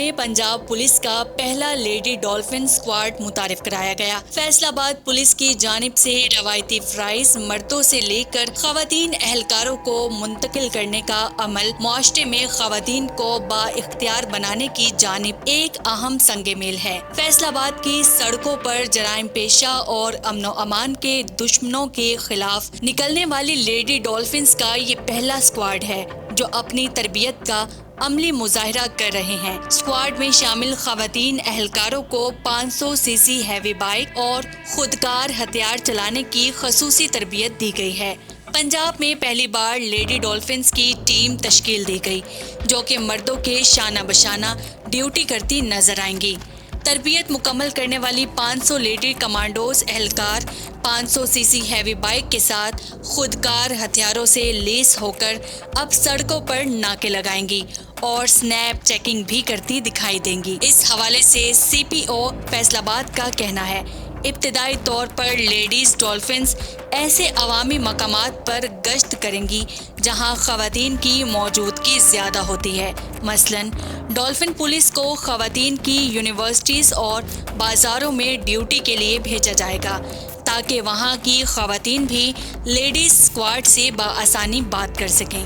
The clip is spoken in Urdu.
میں پنجاب پولیس کا پہلا لیڈی ڈولفن اسکواڈ متعارف کرایا گیا۔ فیصل آباد پولیس کی جانب سے روایتی فرائض مردوں سے لے کر خواتین اہلکاروں کو منتقل کرنے کا عمل معاشرے میں خواتین کو با اختیار بنانے کی جانب ایک اہم سنگ میل ہے۔ فیصل آباد کی سڑکوں پر جرائم پیشہ اور امن و امان کے دشمنوں کے خلاف نکلنے والی لیڈی ڈولفنز کا یہ پہلا اسکواڈ ہے جو اپنی تربیت کا عملی مظاہرہ کر رہے ہیں۔ اسکواڈ میں شامل خواتین اہلکاروں کو 500 سی سی ہیوی بائک اور خودکار ہتھیار چلانے کی خصوصی تربیت دی گئی ہے۔ پنجاب میں پہلی بار لیڈی ڈولفنز کی ٹیم تشکیل دی گئی جو کہ مردوں کے شانہ بشانہ ڈیوٹی کرتی نظر آئیں گی۔ تربیت مکمل کرنے والی 500 لیڈی کمانڈوز اہلکار 500 سی سی ہیوی بائک کے ساتھ خودکار ہتھیاروں سے لیس ہو کر اب سڑکوں پر ناکے لگائیں گی اور سنیپ چیکنگ بھی کرتی دکھائی دیں گی۔ اس حوالے سے سی پی او فیصل آباد کا کہنا ہے، ابتدائی طور پر لیڈیز ڈولفنز ایسے عوامی مقامات پر گشت کریں گی جہاں خواتین کی موجودگی زیادہ ہوتی ہے۔ مثلاً ڈولفن پولیس کو خواتین کی یونیورسٹیز اور بازاروں میں ڈیوٹی کے لیے بھیجا جائے گا تاکہ وہاں کی خواتین بھی لیڈیز اسکواڈ سے بآسانی بات کر سکیں۔